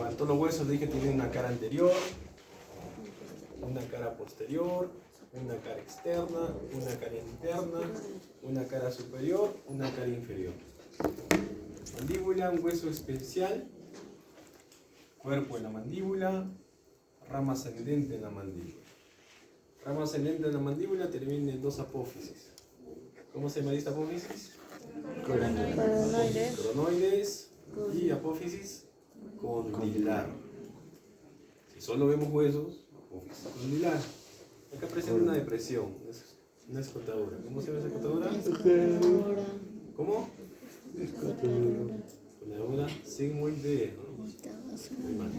igual, todos los huesos le dije tienen una cara anterior, una cara posterior, una cara externa, una cara interna, una cara superior, una cara inferior. Mandíbula, un hueso especial, cuerpo en la mandíbula, rama ascendente en la mandíbula. Rama ascendente en la mandíbula termina en dos apófisis. ¿Cómo se llama esta apófisis? Cronoides y apófisis condilar. Si solo vemos huesos, apófisis condilar. Acá presenta una depresión, una escotadura. ¿Cómo se llama esa escotadura? ¿Cómo? Escotadura sigmoidea, ¿no? Muy mal.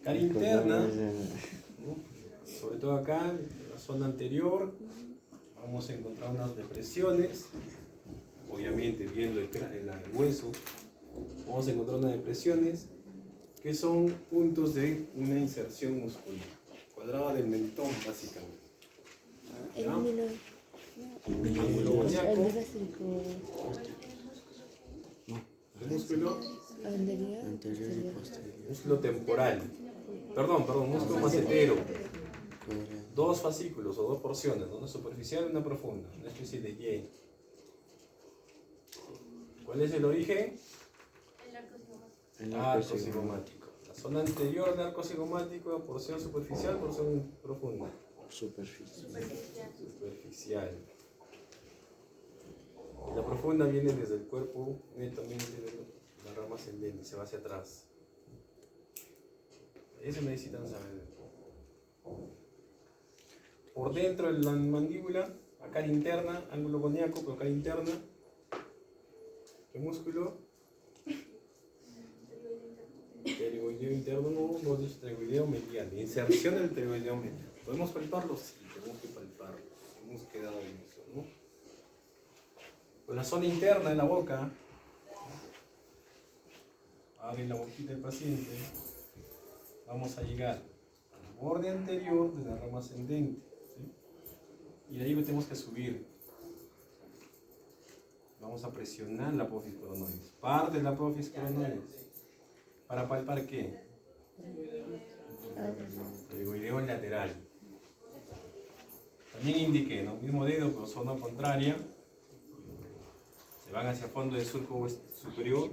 Cara interna, ¿no? Sobre todo acá, en la zona anterior, vamos a encontrar unas depresiones. Obviamente, viendo el hueso, vamos a encontrar unas depresiones que son puntos de una inserción muscular. Cuadrada del mentón, básicamente. ¿Ya? Ángulo boniaco. El músculo anterior y posterior. músculo temporal. Perdón, músculo macetero. Dos fascículos o dos porciones, una superficial y una profunda, una especie de Y. ¿Cuál es el origen? El arco cigomático. La zona anterior del arco cigomático, porción superficial, porción profunda. Superficial. La profunda viene desde el cuerpo, netamente de la rama ascendente, se va hacia atrás. Eso necesitan saber. Por dentro de la mandíbula, a cara interna, ángulo coniaco, pero cara interna. ¿Qué músculo? Pterigoideo interno, no dice pterigoideo medial. Inserción del pterigoideo medial. ¿Podemos palparlo? Sí, tenemos que palparlo. Hemos quedado en eso, ¿no? Pues la zona interna de la boca, abre la boquita del paciente, vamos a llegar al borde anterior de la rama ascendente, ¿sí? Y de ahí tenemos que subir. Vamos a presionar la apófisis coronoides, parte de la apófisis coronoides. ¿Para palpar qué? Pterigoideo lateral. También indiqué, ¿no? Mismo dedo, pero zona contraria. Se van hacia fondo del surco superior,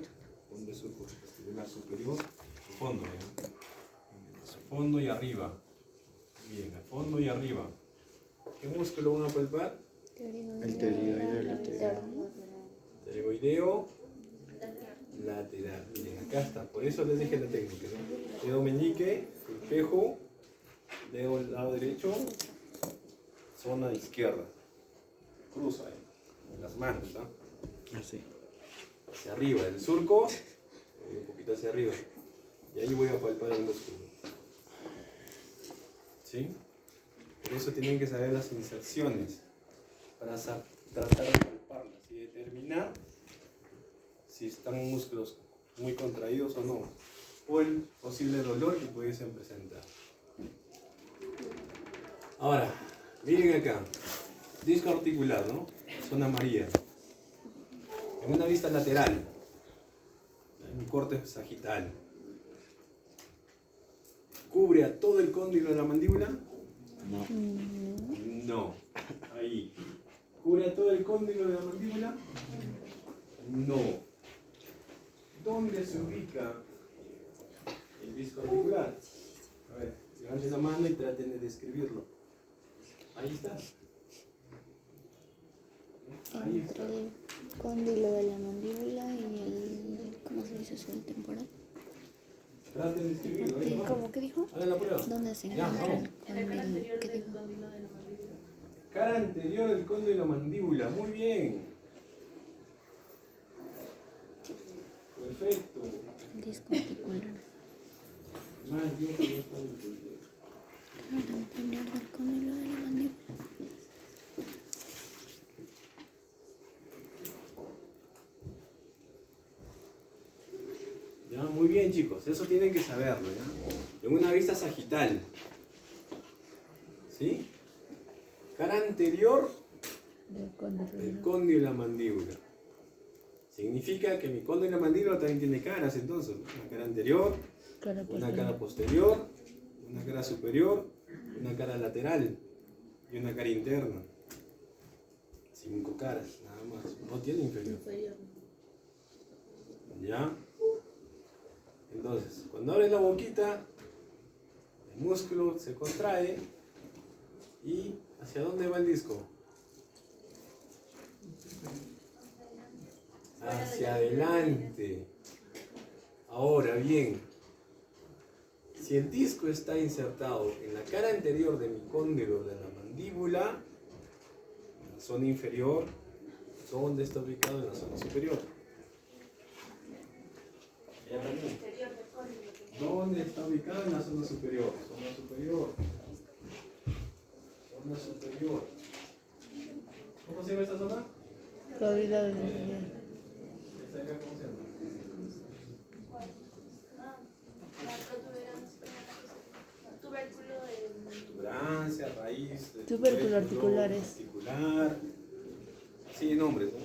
fondo del surco superior, fondo, ¿eh? Fondo y arriba. Bien, al fondo y arriba. ¿Qué músculo van a palpar? El pterigoideo lateral. Pterigoideo lateral. Miren, acá está. Por eso les dije la técnica, ¿no? Dedo meñique, espejo, dedo al lado derecho, zona izquierda. Cruza ahí, las manos, ¿no? Así. Hacia arriba del surco, un poquito hacia arriba. Y ahí voy a palpar el músculo. ¿Sí? Por eso tienen que saber las inserciones para tratar de palparlas y determinar si están músculos muy contraídos o no, o el posible dolor que pudiesen presentar. Ahora, miren acá, disco articular, ¿no? Zona amarilla. En una vista lateral, en un corte sagital, ¿cubre a todo el cóndilo de la mandíbula? No. No. Ahí. ¿Cubre a todo el cóndilo de la mandíbula? No. ¿Dónde se ubica el disco articular? A ver, levanten la mano y traten de describirlo. Ahí está. Ahí está. Entre el cóndilo de la mandíbula y el, ¿cómo se dice eso? El temporal. Traten de describirlo. Ahí va. ¿Cómo que dijo? Hagan la prueba. ¿Dónde se Ya, encuentra vamos. el cóndilo? ¿Qué dijo? Cara anterior del cóndilo de la mandíbula. Muy bien. Perfecto. Disco articular. Más bien que no está en el Cara anterior del cóndilo de la mandíbula. Ya, muy bien, chicos, eso tienen que saberlo, ¿ya? En una vista sagital, ¿sí? Cara anterior Del cóndilo. del cóndilo de la mandíbula. Significa que mi cóndilo de la mandíbula también tiene caras, entonces, ¿no? Una cara anterior, Cara una cara posterior, una cara superior, una cara lateral y una cara interna. 5 caras, nada más. No tiene inferior. ¿Ya? Entonces, cuando abres la boquita, el músculo se contrae y ¿hacia dónde va el disco? Hacia adelante. Ahora bien, si el disco está insertado en la cara anterior de mi cóndilo de la mandíbula, en la zona inferior, ¿dónde está ubicado? En la zona superior. Ya también. ¿Dónde está ubicado? En la zona superior. Zona superior. Zona superior. ¿Cómo se llama esta zona? cavidad de la mandíbula. ¿Esta de acá cómo se llama? Tuberancia, raíz, Tubérculo articulares. articular. Sí, nombres, ¿no?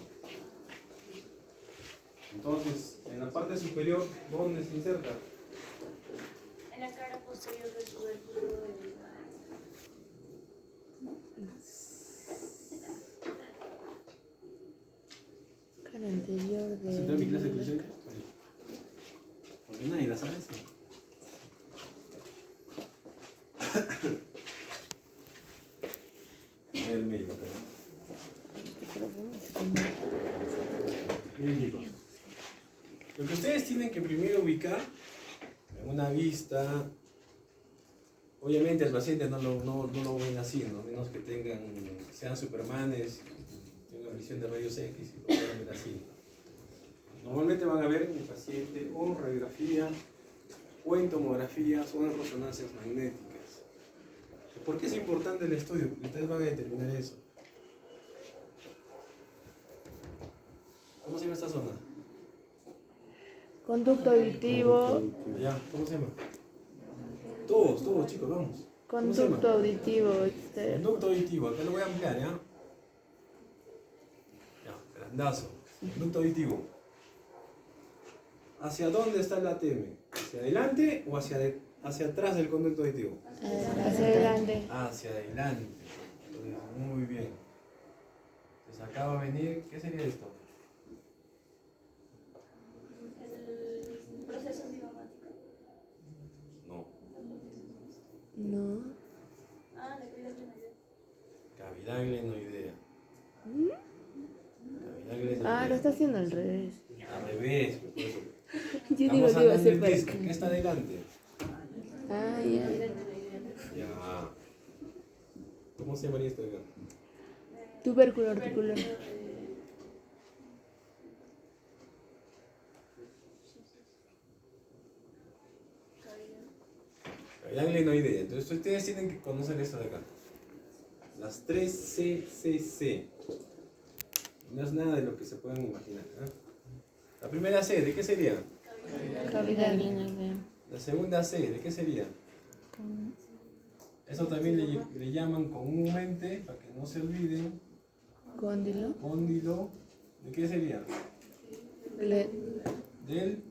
Entonces, en la parte superior, ¿dónde se inserta? En la cara posterior del tubérculo del... Cara anterior ¿Has entrado en mi clase de de... tuición? Porque nadie la sabe, sí. El médico, Bien, chicos. Lo que ustedes tienen que primero ubicar en una vista, obviamente el paciente no lo ven así, ¿no? A menos que sean supermanes, tengan visión de rayos X y lo puedan ver así. Normalmente van a ver en el paciente o en radiografía, o en tomografías, o en resonancias magnéticas. ¿Por qué es importante el estudio? Porque ustedes van a determinar eso. ¿Cómo se llama esta zona? Conducto auditivo. Allá, ¿cómo se llama? Todos, chicos, vamos. ¿Cómo se llama? Conducto auditivo externo. Conducto auditivo, acá lo voy a ampliar, ¿ya? Ya, grandazo. Conducto auditivo. ¿Hacia dónde está el ATM? ¿Hacia adelante o hacia atrás del conducto auditivo? Hacia adelante. Hacia adelante. Entonces, muy bien. Entonces acá va a venir, ¿qué sería esto? El proceso enzimático. No. No. Ah, la cavidad glenoidea. Cavidad glenoidea. Cavidad glenoidea. Ah, lo está haciendo al revés. Al revés, pues, por eso. Yo digo Estamos que iba a hablando ser del para disco. acá. ¿Qué está adelante? Ah, ya. Ya. ¿Cómo se llamaría esto de acá? Tubérculo articular. Cavidad glenoidea. Entonces ustedes tienen que conocer esto de acá. Las 3 CCC. No es nada de lo que se puedan imaginar. ¿Eh? La primera C, ¿de qué sería? Cavidad glenoidea. La segunda C, ¿de qué sería? Eso también le llaman comúnmente, para que no se olviden, Cóndilo. cóndilo. ¿De qué sería? Del.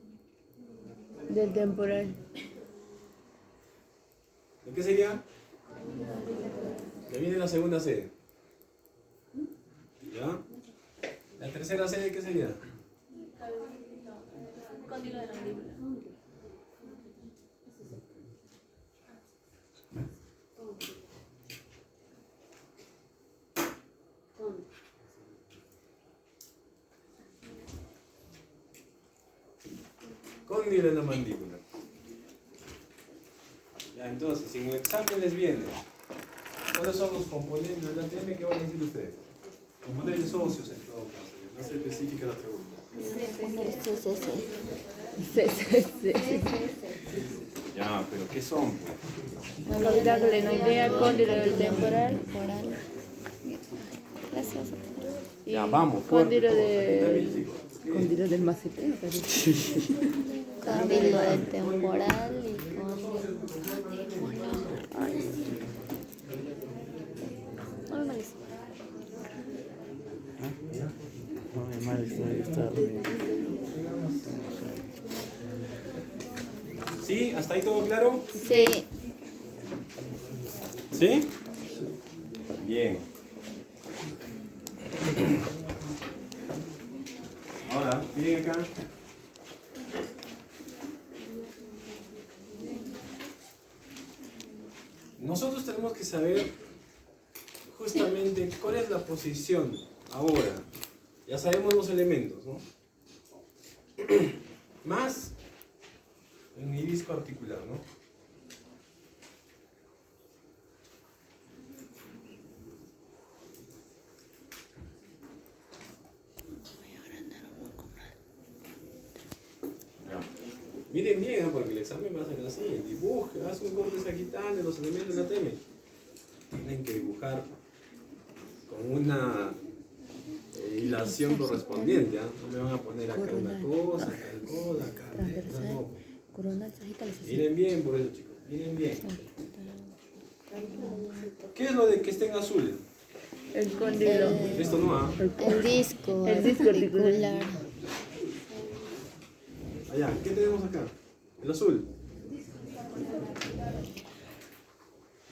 Del temporal. ¿De qué sería? Que viene la segunda C. ¿Ya? La tercera C, ¿de qué sería? Cóndilo de la mandíbula. Cóndilo de la mandíbula. Ya, entonces, si en el examen les viene, ¿cuáles son los componentes del ATM que van a decir ustedes? Componentes óseos en todo caso, no se especifica la pregunta. Ya, pero ¿qué son? Pues? Cavidad glenoidea, cóndilo del temporal. Gracias. Y Ya, vamos, fuerte, cóndilo todos. de... Está bien, chicos. ¿Qué? Cóndilo del macetero. Cóndilo del temporal y cóndilo. No, mi madre está Está bien. ¿Sí? ¿Hasta ahí todo claro? Sí. ¿Sí? Bien. Ahora, miren acá. Nosotros tenemos que saber justamente cuál es la posición ahora. Ya sabemos los elementos, ¿no? Más en mi disco articular, ¿no? Ya. Miren bien, ¿no? Porque el examen va a ser así. Dibuje, haz un corte sagital de los elementos de la TM. Tienen que dibujar con una hilación correspondiente, ¿ah? No me van a poner acá una cosa, acá otra, acá otra, no. Coronal, sagital, Miren bien por eso, chicos, miren bien. ¿Qué es lo de que esté en azul? El cóndilo. Esto no, ¿ah? El disco. El disco articular. Allá, ¿qué tenemos acá? El azul.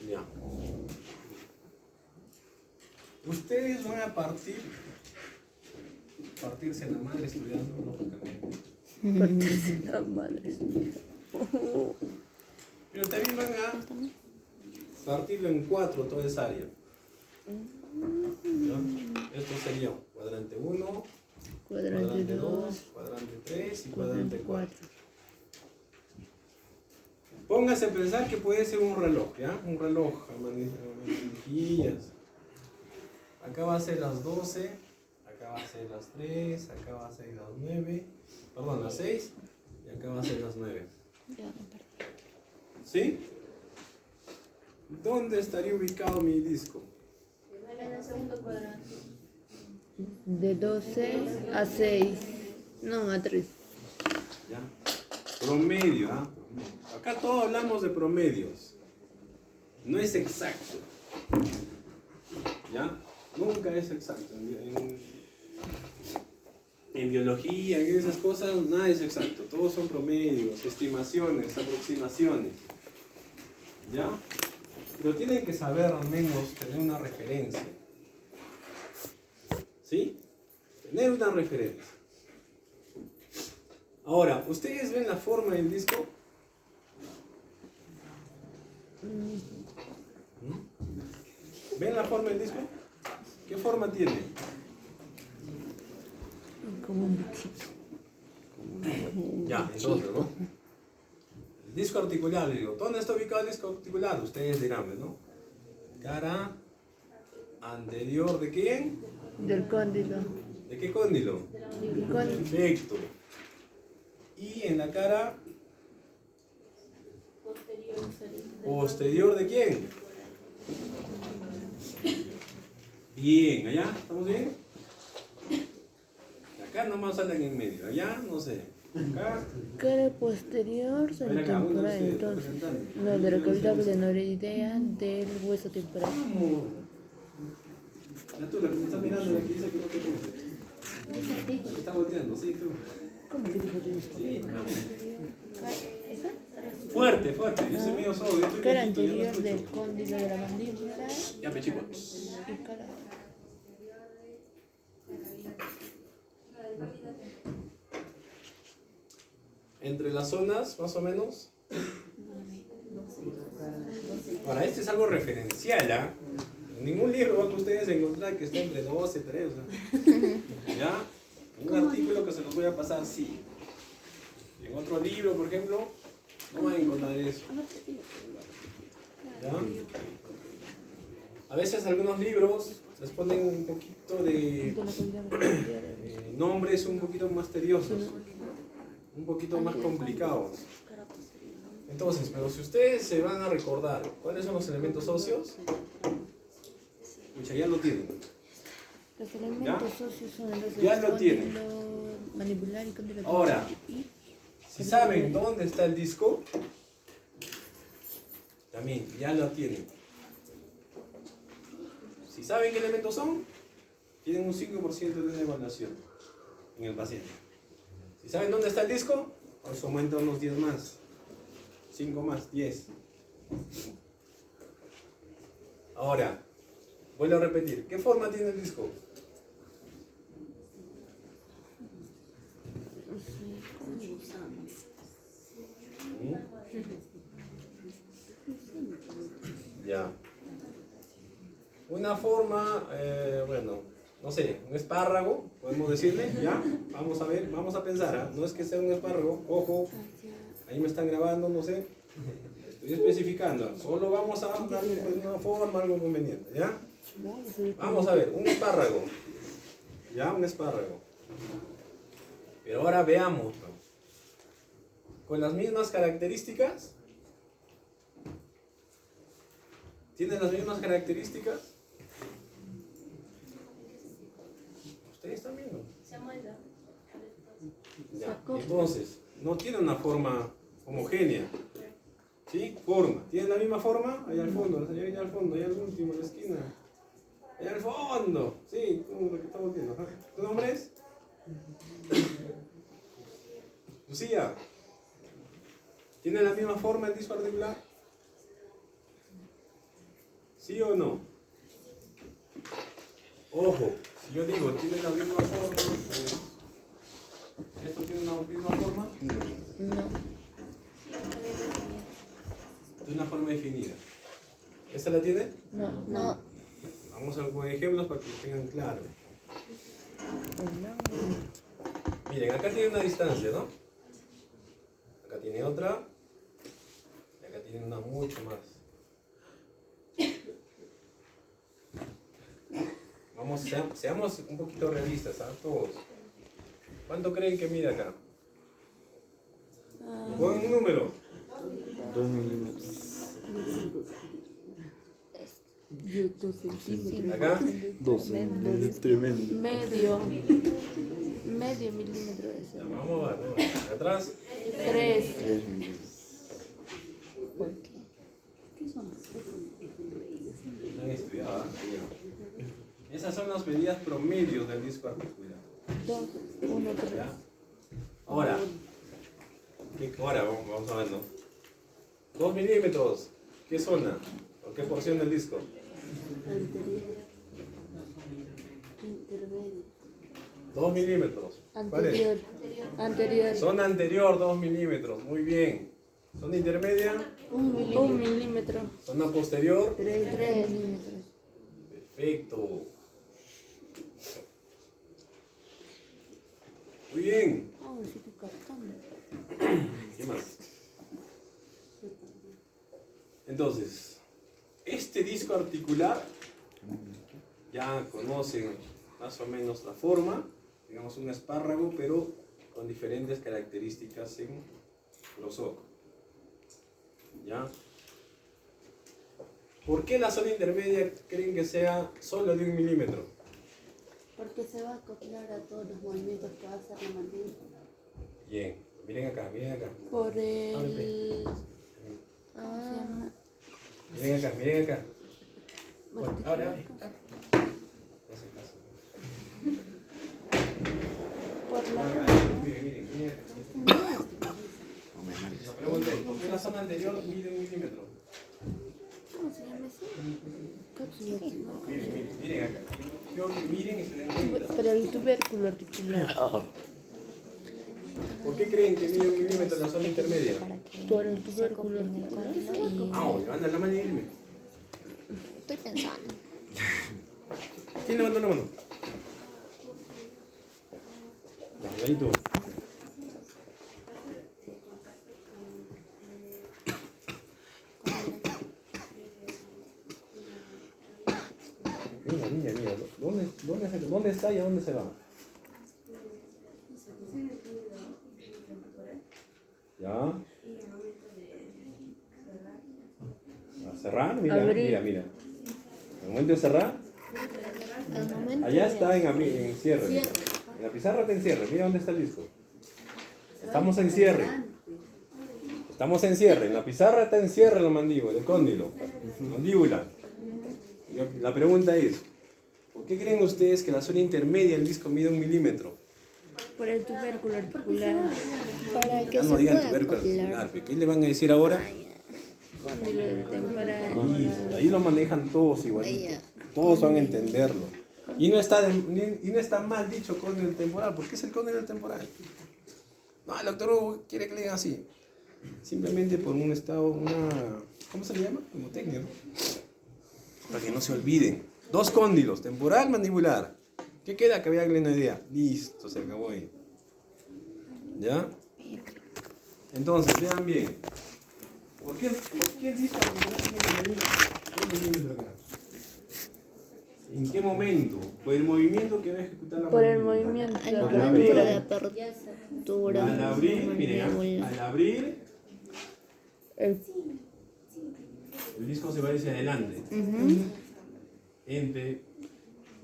Ya. Ustedes van a partirse la madre estudiando lógicamente. Partirse la madre. Pero también van a partirlo en 4 toda esa área. ¿Ya? Esto sería cuadrante 1, Cuadrante 2, cuadrante 3 y cuadrante cuadrante 4. 4. Póngase a pensar que puede ser un reloj, ¿ya? Un reloj a manijillas. Acá va a ser las 12, acá va a ser las 3, acá va a ser las 9, perdón, las 6 y acá va a ser las 9. ¿Sí? ¿Dónde estaría ubicado mi disco? En el segundo cuadrante. De 12 a 6. No, a 3. ¿Ya? Promedio, ¿ah? Acá todos hablamos de promedios. No es exacto. ¿Ya? Nunca es exacto. En biología, en esas cosas, nada es exacto. Todos son promedios, estimaciones, aproximaciones. ¿Ya? Pero tienen que saber al menos tener una referencia. ¿Sí? Tener una referencia. Ahora, ¿ustedes ven la forma del disco? ¿Ven la forma del disco? ¿Qué forma tiene? Como un bichito. Ya, entonces, ¿no? El disco articular, le digo, ¿dónde está ubicado el disco articular? Ustedes dirán, ¿no? Cara anterior de quién? Del cóndilo. ¿De qué cóndilo? Perfecto. Y en la cara posterior de quién? Bien, allá, ¿estamos bien? Acá nomás salen en medio, allá no sé. Acá. Cara posterior Ven acá, uno de temporal, ustedes está entonces. presentando. No, de la cavidad glenoidea del hueso temporal. Vamos. Ya tú, la que me está mirando, la que dice que no te conoce. Te está volteando, sí, tú. ¿Cómo que dijo yo? Sí, fuerte, fuerte. Yo soy medio sordo, yo estoy Cara viejito, yo no anterior del escucho. cóndilo de la mandíbula Ya, pe chico. y cara. Entre las zonas, más o menos. Ahora, este es algo referencial, ¿ah? En ningún libro van ustedes a encontrar que esté entre 12 y 3, ¿ya? En un artículo que se los voy a pasar, sí. En otro libro, por ejemplo, no van a encontrar eso. ¿Ya? A veces algunos libros les ponen un poquito de nombres un poquito misteriosos, un poquito más complicados. Entonces, pero si ustedes se van a recordar cuáles son los elementos óseos, ya lo tienen. Los elementos socios son los Ya del lo tienen. cóndilo mandibular y cóndilo Ahora, y si saben dónde está el disco, también ya lo tienen. Si saben qué elementos son, tienen un 5% de una evaluación. en el paciente. Si saben dónde está el disco, os aumenta unos 10 más. 5 más, 10. Ahora, vuelvo a repetir. ¿Qué forma tiene el disco? Ya. Una forma, bueno, no sé, un espárrago, podemos decirle, ¿ya? Vamos a ver, vamos a pensar, ¿ah? No es que sea un espárrago, ojo, ahí me están grabando, no sé, estoy especificando, solo vamos a darle pues, una forma, algo conveniente, ¿ya? Vamos a ver, un espárrago, ¿ya? Un espárrago. Pero ahora veamos, ¿no? Con las mismas características, ¿tienen las mismas características? Ustedes están viendo. Se amolda. Ya. Entonces, no tiene una forma homogénea. ¿Sí? Forma. ¿Tienen la misma forma? Allá al fondo, la señorita al fondo, allá al último, en la esquina. Allá al fondo. Sí, como lo que estamos viendo. Ajá. ¿Tu nombre es? Lucía. ¿Tiene la misma forma el disco articular? ¿Sí o no? Ojo, si yo digo, ¿tiene la misma forma? ¿Esto tiene la misma forma? No. De una forma definida. ¿Esta la tiene? No. No. Vamos a con ejemplos para que tengan claro. Miren, acá tiene una distancia, ¿no? Acá tiene otra. Y acá tiene una mucho más. Vamos, seamos un poquito realistas, ¿ah? Todos. ¿Cuánto creen que mide acá? Pon un número. 2 milímetros. Yo 2 centímetros. Acá. 2 milímetros. Tremendo. Medio milímetro de Ya, ese. vamos a ver. Atrás. 3. 3 milímetros. No han estudiado, ¿ah? Esas son las medidas promedios del disco articular. 2, 1, 3. ¿Ya? Ahora, ahora vamos a ver, ¿no? 2 milímetros, ¿qué zona? ¿O qué porción del disco? Intermedio. 2 milímetros. ¿Cuál es? Anterior. Zona anterior, 2 milímetros, muy bien. Zona intermedia, 1 milímetro. zona posterior. 3 milímetros. Perfecto. Muy bien. Sí, estoy captando. ¿Qué más? Entonces, este disco articular, ya conocen más o menos la forma, digamos un espárrago, pero con diferentes características en grosor. ¿Ya? ¿Por qué la zona intermedia creen que sea solo de 1 milímetro? Porque se va a acoplar a todos los movimientos que va a hacer la mandíbula. Bien, miren acá, miren acá. Por el. Miren acá, miren acá. Bueno, ahora. No hace caso. Por la. Miren, miren, miren. La pregunta es, ¿por qué la zona anterior mide 1 milímetro? ¿Cómo se llama eso? Miren, miren, miren acá. Miren y se den cuenta. Pero el tubérculo articular. ¿Por qué creen que mide 1 milímetro la zona intermedia? Por el tubérculo articular. Ah, levanta la mano y dime. Estoy pensando. ¿Quién levanta la mano? Ahí tú. Mira, mira. ¿Dónde está y a dónde se va? ¿Ya? ¿A cerrar? Mira, Abrir. mira. El momento de cerrar, Al momento allá de- está en cierre. En la pizarra está en cierre. Mira dónde está el disco. Estamos en cierre. Estamos en cierre. En la pizarra está en cierre la mandíbula, el cóndilo. Mandíbula. La pregunta es, ¿por qué creen ustedes que la zona intermedia del disco mide 1 milímetro? Por el tubérculo articular. Para que Ya se no digan pueda tubérculo acoplar. articular, ¿qué le van a decir ahora? Cóndilo del temporal. Listo, ahí lo manejan todos igualito. Todos van a entenderlo. Y no está, y no está mal dicho cóndilo temporal. ¿Por qué es el cóndilo temporal? No, el doctor Hugo quiere que le digan así. Simplemente por un estado, ¿cómo se le llama? Como técnico, ¿no? Para que no se olviden. Dos cóndilos, temporal, mandibular. ¿Qué queda? Que había glenoidea. Listo, se acabó ahí. ¿Ya? Entonces, vean bien. ¿Por qué el disco mandibular tiene 1 milímetro acá? ¿En qué momento? Por el movimiento que va a ejecutar la Por el mandíbula. movimiento Al Al momento abrir. de apertura. Al abrir, miren, mandíbula. al abrir, El- el disco se va hacia adelante. Entre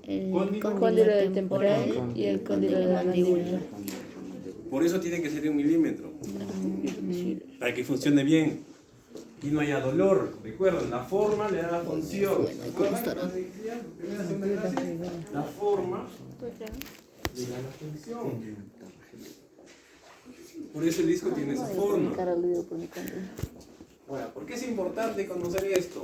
El cóndilo. cóndilo del temporal y el cóndilo de la mandíbula. Por eso tiene que ser 1 milímetro. Para que funcione bien. Y no haya dolor. Recuerden, la forma le da la función. ¿Recuerdan? Primera, segunda clase, la forma le da la función. Por eso el disco tiene esa forma. Ahora, ¿por qué es importante conocer esto?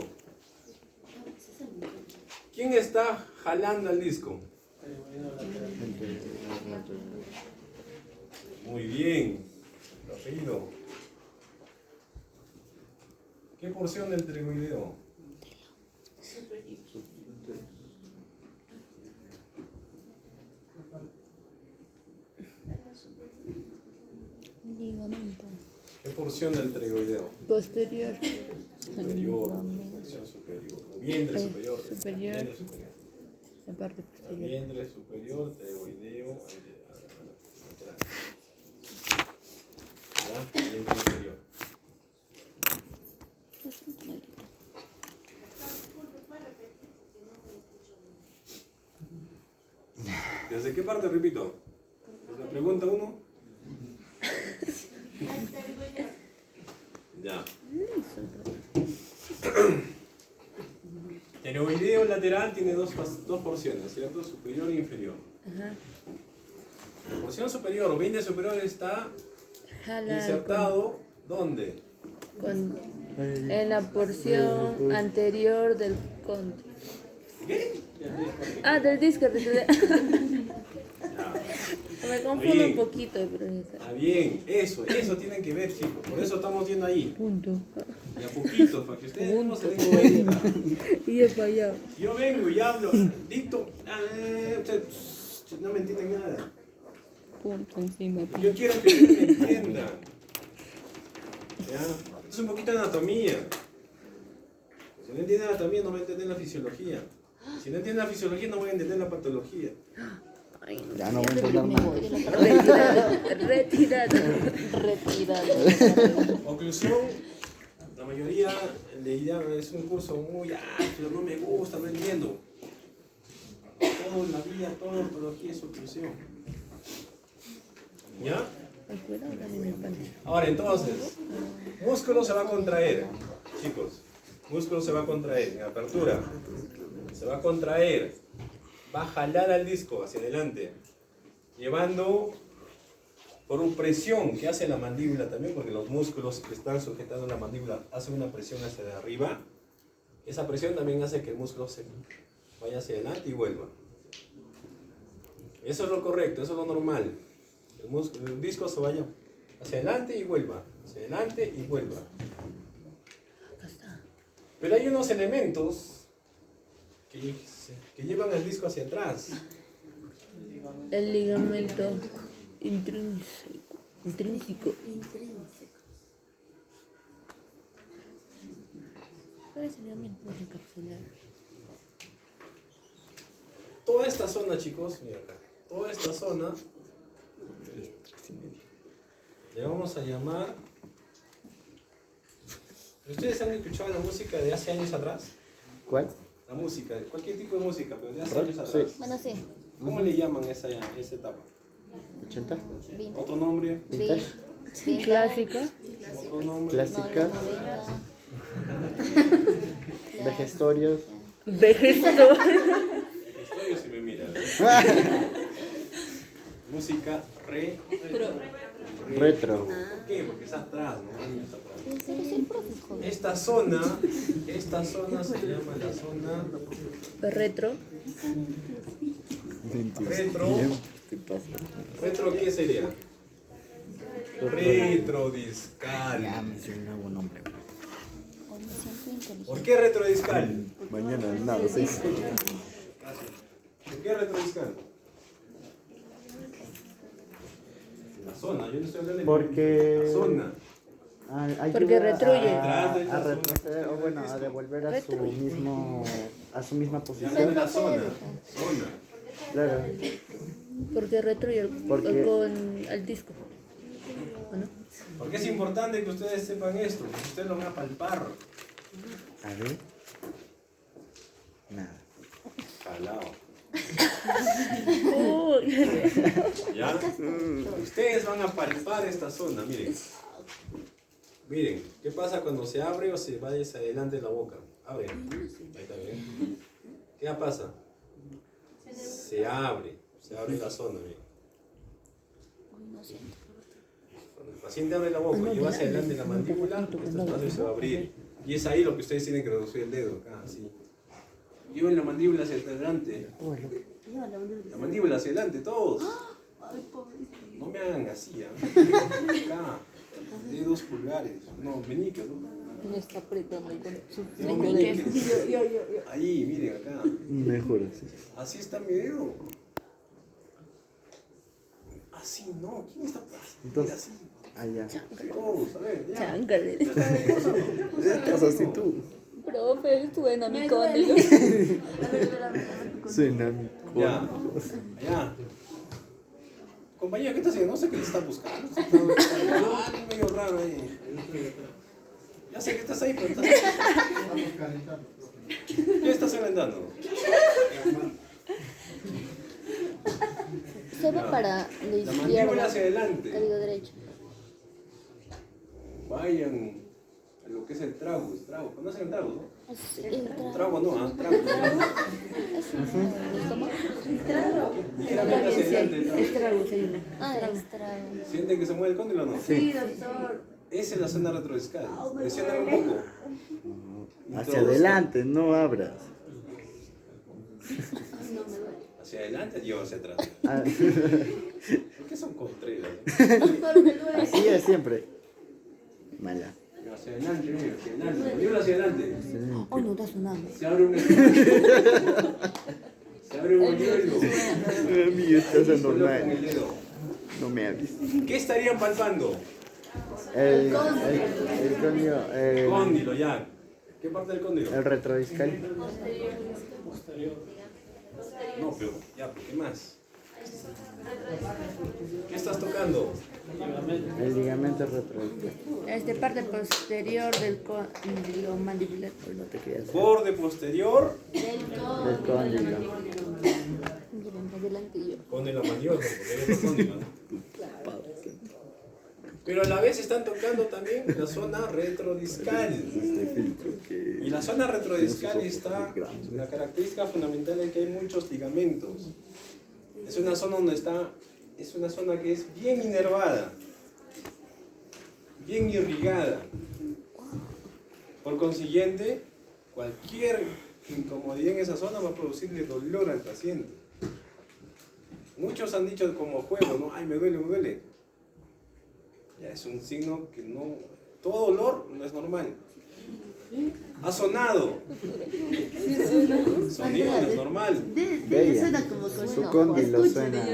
¿Quién está jalando al disco? Muy bien. Rápido. ¿Qué porción del pterygoideo? Ligamento. ¿Qué porción del pterygoideo? Posterior. Superior, porción superior. Vientre superior. Superior. Vientre superior. La parte posterior. Vientre superior, pterygoideo, lateral. ¿Ya? Vientre superior. ¿Desde qué parte repito? ¿Desde la pregunta 1? Ya. Pterygoideo lateral tiene dos porciones, ¿cierto? Superior e inferior. Ajá. La porción superior o vientre superior está Jala insertado, ¿dónde? en la porción anterior del cóndilo. ¿Qué? Ah, del disco. Ya. Me confundo Bien. un poquito, pero ya está. Ah, bien, eso tienen que ver, chicos. Por eso estamos yendo ahí. Punto. De a poquito, para que ustedes no se den cuenta. Y he fallado. Yo vengo y hablo, dicto, usted no me entienden nada. Punto encima. Yo quiero que ustedes me entiendan. ¿Ya? Esto es un poquito de anatomía. Si no entienden la anatomía, no van a entender la fisiología. Si no entienden la fisiología, no van a entender la patología. Ya no voy a entender Retirado. Oclusión, la mayoría le dirán, es un curso muy amplio, no me gusta, no entiendo. Todo en la vida, toda ortología es oclusión. ¿Ya? Ahora entonces, músculo se va a contraer, chicos. Músculo se va a contraer en apertura. Se va a contraer. Va a jalar al disco hacia adelante, llevando por una presión que hace la mandíbula también, porque los músculos que están sujetando la mandíbula hacen una presión hacia arriba. Esa presión también hace que el músculo se vaya hacia adelante y vuelva. Eso es lo correcto, eso es lo normal. El disco se vaya hacia adelante y vuelva, hacia adelante y vuelva. Pero hay unos elementos que llevan el disco hacia atrás. El ligamento intrínseco. ¿Cuál es el ligamento capsular? Toda esta zona, chicos, mira acá, toda esta zona le vamos a llamar. ¿Ustedes han escuchado la música de hace años atrás? ¿Cuál? La música, cualquier tipo de música, pero de hace Rock, años atrás. Bueno, sí. ¿Cómo le llaman esa etapa? ¿80? ¿Otro nombre? ¿Vintage? Sí. Clásica. ¿Otro nombre? ¿Clásica? ¿Vejestorios? Vegesto. Estoy si me miran. Música Retro. ¿Por qué? Porque está atrás, ¿no? Está atrás. Eres el profe, joven. Esta zona se llama la zona Retro. retro. ¿Retro qué sería? Retrodiscal. Ya me hice un nuevo nombre. Hoy me siento inteligente. ¿Por qué retrodiscal? Mañana, nada, 6. ¿Por qué retrodiscal? La zona, yo no estoy hablando de Porque- la zona. Porque retruye. A retroceder, o bueno, a devolver a su mismo, a su misma Yo hablo de posición. la zona. Zona. Claro. Porque retruye Porque- con el disco. ¿O no? Porque es importante que ustedes sepan esto, que ustedes lo van a palpar. A ver. Nada. Calado. Uy, ¿Ya? Ustedes van a palpar esta zona, miren. Miren, ¿qué pasa cuando se abre o se va hacia adelante la boca? Abre. Ahí está bien. ¿Qué pasa? Se abre la zona, miren. Hoy no siento. Cuando el paciente abre la boca y lleva hacia adelante la mandíbula, este espacio se va a abrir. Y es ahí lo que ustedes tienen que reducir el dedo, acá, así. Lleven la mandíbula hacia adelante. La mandíbula hacia adelante, todos. No me hagan así, acá. Dedos pulgares. No, meñiques, ¿no? me está apretando con su No, meñiques. Ahí, miren, acá. Mejor así. Así está mi dedo. Así no. ¿Quién está así? Entonces- así. Allá. Todos, a ver, ya. chángale. Estás así tú. Profe, suena mi código. Suena mi Ya. Allá. Compañero, ¿qué está haciendo? No sé qué le está buscando. Está medio raro ahí. Ya sé que estás ahí, pero estás ahí. ¿Qué estás calentando? Se va para la La mandíbula izquierda. hacia adelante. Código derecho. Vayan a lo que es el trago. El trago. ¿Conocen el trago, no? Es el Trago no, trago. ¿Cómo? Ligeramente hacia adelante el trago. Estrago se llama. Ah, extra. ¿Sienten que se mueve el cóndilo o no? Sí. Esa es la zona retrodiscal. Presionan un poco. Hacia adelante, no abras. Hacia adelante, yo hacia atrás. Ah, ¿Por qué son contreras? así es siempre. Mala. Hacia adelante, mira, hacia adelante. Mandíbula hacia adelante. Oh, no está sonando. Se abre un Se abre un hoyuelo. Mi estás Ahí colocan anormal. el dedo. No me hables. ¿Qué estarían palpando? El cóndilo, Cóndilo, ya. ¿Qué parte del cóndilo? el retrodiscal. No, pero ya, ¿qué más? ¿Qué estás tocando? El ligamento retrodiscal. Este parte posterior del cóndilo mandibular. Hoy no te creas. Borde posterior Del cóndilo. Miren, adelante yo. cóndilo mandíbula, porque es el cóndilo, ¿no? Pero a la vez están tocando también la zona retrodiscal. Este filtro que. Y la zona retrodiscal está, la característica fundamental es que hay muchos ligamentos. Es una zona donde está, es una zona que es bien inervada, bien irrigada. Por consiguiente, cualquier incomodidad en esa zona va a producirle dolor al paciente. Muchos han dicho como juego, ¿no? Ay, me duele, me duele. Ya es un signo que no, todo dolor no es normal. Ha sonado. Sonido no es normal. Bella. Su cóndilo suena.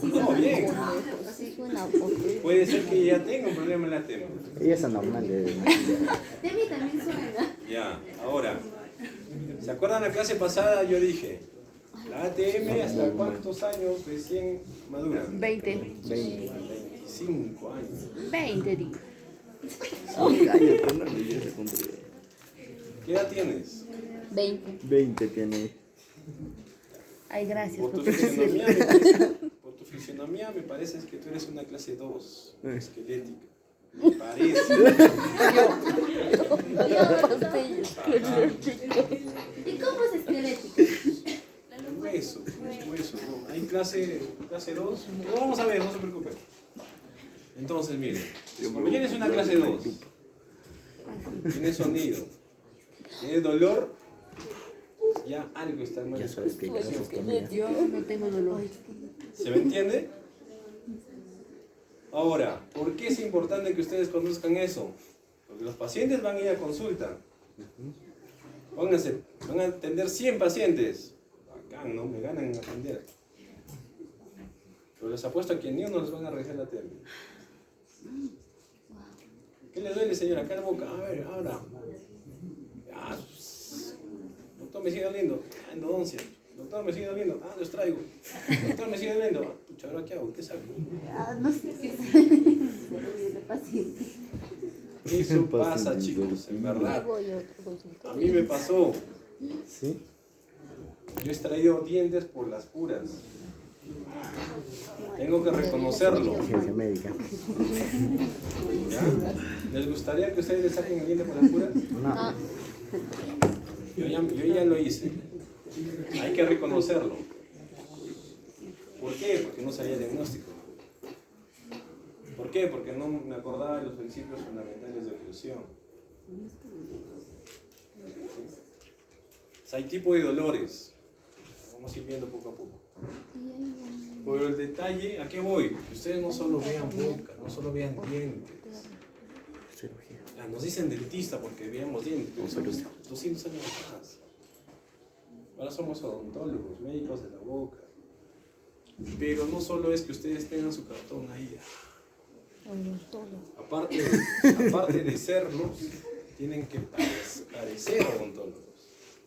No, bien. Así suena horrible. Puede ser que ya tenga un problema en la ATM. Ella es anormal. Ya, ahora. ¿Se acuerdan la clase pasada? Yo dije, la ATM hasta cuántos años recién madura. 20. 25 años. 20, digo. Cállate, no le digas a cumplir. ¿Qué edad tienes? 20. 20 tiene. Ay, gracias Por tu por fisionomía, decirlo. por tu fisionomía me parece que tú eres una clase 2, esquelética. Me parece. ¿Y cómo es esquelético? Un hueso, eso. Hay clase 2. Lo vamos a ver, no se preocupen. Entonces, miren, como tienes una clase 2, tiene sonido, tiene dolor, ya algo está mal. Ya sabes que gracias también. Yo no tengo dolor. ¿Se me entiende? Ahora, ¿por qué es importante que ustedes conozcan eso? Porque los pacientes van a ir a consulta. Van a atender 100 pacientes. Bacán, ¿no? Me ganan en atender. Pero les apuesto que ni uno les van a realizar la terapia. ¿Qué le duele, señora? Acá en la boca. A ver, ahora. Ah, doctor, me sigue doliendo. Ah, endodoncia. Doctor, me sigue doliendo. Ah, los traigo. Doctor, me sigue doliendo. Ah, pucha, ¿ahora qué hago? ¿Qué sabe? No sé qué es paciente. Eso pasa, chicos, en verdad. Voy a otro consultorio. A mí me pasó. ¿Sí? Yo he extraído dientes por las puras. Tengo que reconocerlo. Ciencia médica. ¿Ya? ¿Les gustaría que ustedes le saquen el diente por las puras? No. Yo ya lo hice. Hay que reconocerlo. ¿Por qué? Porque no sabía el diagnóstico. ¿Por qué? Porque no me acordaba de los principios fundamentales de oclusión. O sea, hay tipo de dolores. Vamos a ir viendo poco a poco. Pero el detalle, ¿a qué voy? Que ustedes no solo vean boca, no solo vean dientes. Cirugía. Nos dicen dentista porque veamos dientes, pero son 200 años atrás. Ahora somos odontólogos, médicos de la boca. Pero no solo es que ustedes tengan su cartón ahí. Aparte de serlos, tienen que parecer odontólogos.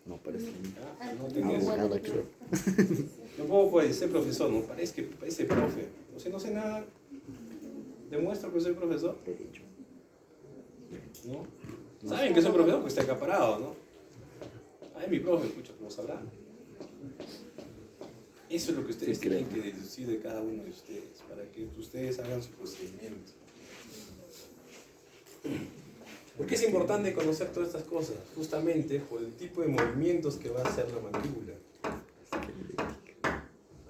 No parece. ¿Ya? No tengan eso. Abogado, creo. No puedo ser profesor, no parece profe. No sé nada. Demuestro que soy profesor. ¿No? Saben que soy profesor porque está acá parado, ¿no? Ay, mi profe, escucha, ¿cómo sabrá? Eso es lo que ustedes tienen que deducir de cada uno de ustedes, para que ustedes hagan su procedimiento. ¿Por qué es importante conocer todas estas cosas? Justamente por el tipo de movimientos que va a hacer la mandíbula.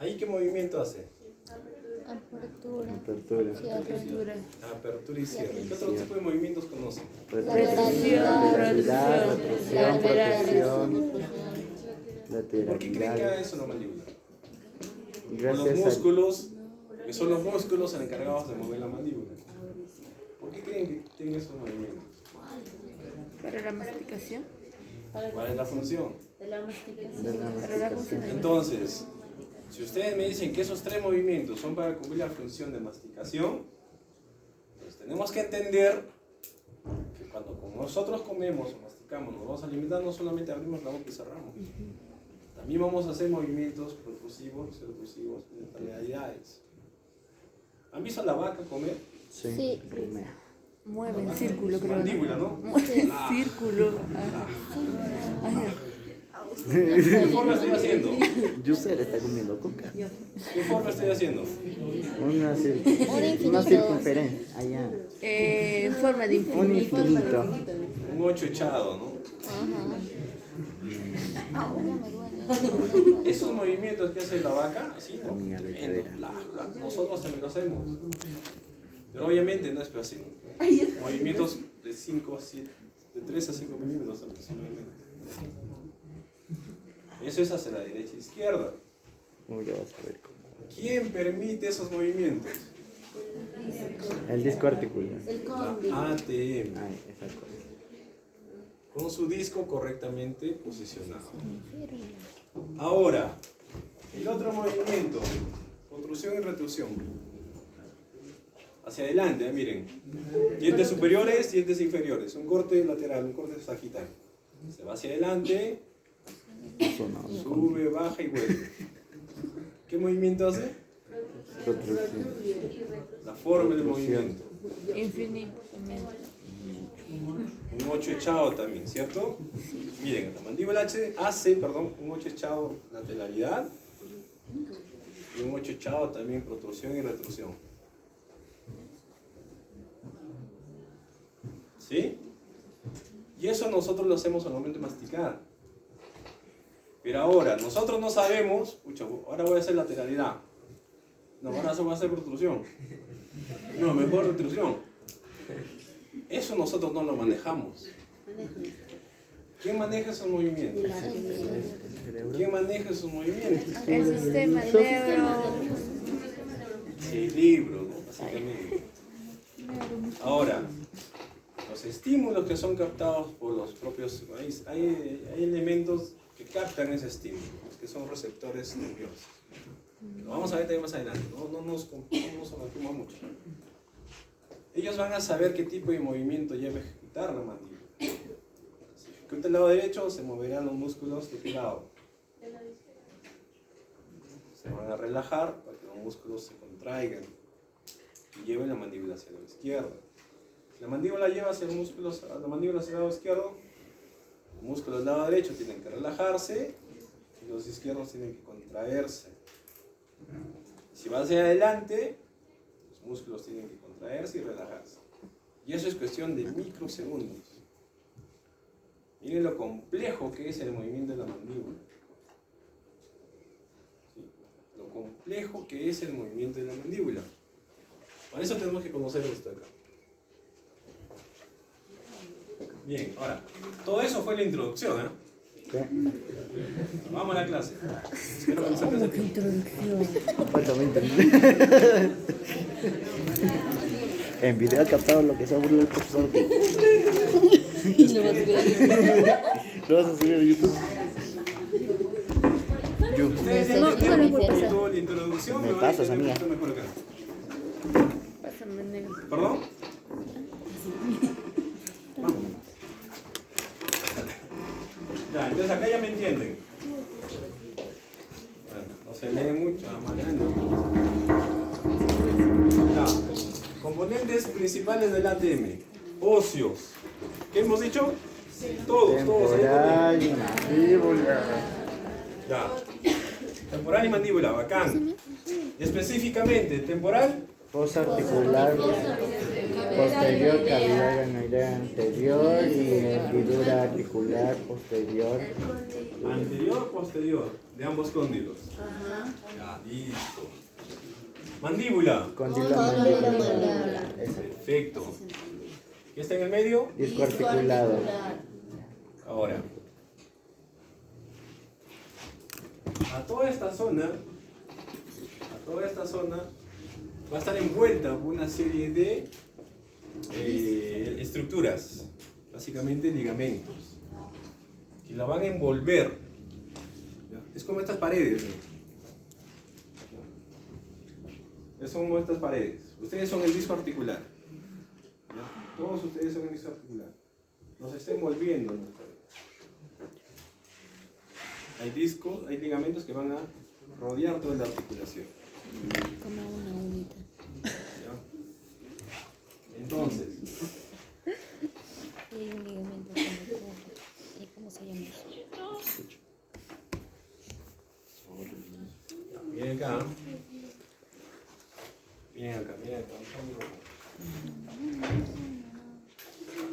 ¿Ahí qué movimiento hace? Apertura. Apertura. Cierre. Apertura y cierre. ¿Qué otro tipo de movimientos conocen? Lateralidad, retracción, protección, ¿Por qué creen que haga lateralidad. eso la mandíbula? Por los Gracias a... músculos, que son los músculos encargados de mover la mandíbula. ¿Por qué creen que tienen esos movimientos? Para la masticación. ¿Cuál es la función? De la masticación. de la masticación. Entonces, si ustedes me dicen que esos 3 movimientos son para cumplir la función de masticación, pues tenemos que entender que cuando nosotros comemos o masticamos, nos vamos a alimentar, no solamente abrimos la boca y cerramos. También vamos a hacer movimientos protrusivos y retrusivos de lateralidades. ¿Han visto a la vaca comer? Sí. Primero. Mueve en círculo, creo. Mandíbula, ¿no? Mueve en círculo. ¿Qué forma estoy haciendo? Yusel está comiendo coca. ¿Qué forma estoy haciendo? Una circunferencia. Allá. En forma de Un infinito. infinito. Un 8 echado, ¿no? Esos movimientos que hace la vaca, así, ¿no? Comía leche. Nosotros también lo hacemos. Pero obviamente no es así. Movimientos de 5 a 7, de 3 a 5 milímetros aproximadamente. Eso es hacia la derecha e izquierda. Ya vas a ver cómo. ¿Quién permite esos movimientos? El disco articular. La ATM. Ay, esa cosa. Con su disco correctamente posicionado. Ahora, el otro movimiento, protrusión y retrusión. Hacia adelante, miren. Dientes superiores, dientes inferiores. Un corte lateral, un corte sagital. Se va hacia adelante, sube, baja y vuelve. ¿Qué movimiento hace? Protrusión. La forma del movimiento. Infinito también. Un 8 echado también, ¿cierto? Miren, la mandíbula hace un 8 echado lateralidad y un 8 echado también protrusión y retrusión. ¿Sí? Y eso nosotros lo hacemos al momento de masticar. Pero ahora, nosotros no sabemos, pucha, ahora voy a hacer lateralidad. No, ahora eso va a hacer protrusión. No, mejor retrusión. Eso nosotros no lo manejamos. ¿Quién maneja esos movimientos? ¿Quién maneja esos movimientos? El sistema neuro. El libro, ¿no? Básicamente. Ahora, los estímulos que son captados por los propios... Hay elementos que captan ese estímulo, que son receptores nerviosos. Lo vamos a ver también más adelante, no nos abarquemos mucho. Ellos van a saber qué tipo de movimiento lleva a ejecutar la mandíbula. Si ejecuta el lado derecho, se moverán los músculos de qué lado. Se van a relajar para que los músculos se contraigan y lleven la mandíbula hacia el lado izquierdo. Si la mandíbula lleva hacia la mandíbula hacia el lado izquierdo, los músculos del lado derecho tienen que relajarse y los izquierdos tienen que contraerse. Si va hacia adelante, los músculos tienen que contraerse y relajarse. Y eso es cuestión de microsegundos. Miren lo complejo que es el movimiento de la mandíbula. ¿Sí? Lo complejo que es el movimiento de la mandíbula. Para eso tenemos que conocer esto acá. Bien, ahora, todo eso fue la introducción, ¿eh? Vamos a la clase. Espero que no se atrase tiempo. Falta 20 minutos. En video captado lo que se ha burlado el profesor. Lo vas a subir a YouTube. Ustedes ya entendieron un poquito la introducción. Me van a pasas, entender amiga. un poquito mejor acá. Pásame negro. ¿Perdón? Vamos. Ya, entonces acá ya me entienden. Bueno, no se lee mucho, más grande. Ya, componentes principales del ATM. Óseos. ¿Qué hemos dicho? Todos. Temporal y mandíbula. Ya. Temporal y mandíbula, bacán. Específicamente, temporal. Fosa articular posterior, cavidad ganoidea anterior y hendidura articular posterior. Anterior, posterior, de ambos cóndilos. Ya, listo. Mandíbula. Cóndilo mandibular. Perfecto. ¿Qué está en el medio? Disco articulado. Ahora. A toda esta zona va a estar envuelta por una serie de estructuras, básicamente ligamentos, que la van a envolver. ¿Ya? Es como estas paredes. Es como estas paredes. Ustedes son el disco articular. ¿Ya? Todos ustedes son el disco articular. Nos está envolviendo en esta pared. Hay discos, hay ligamentos que van a rodear toda la articulación. Como una unita. ¿Ya? Entonces, Y un ligamento que me corre. ¿Y cómo se llama eso? miren acá. Miren acá.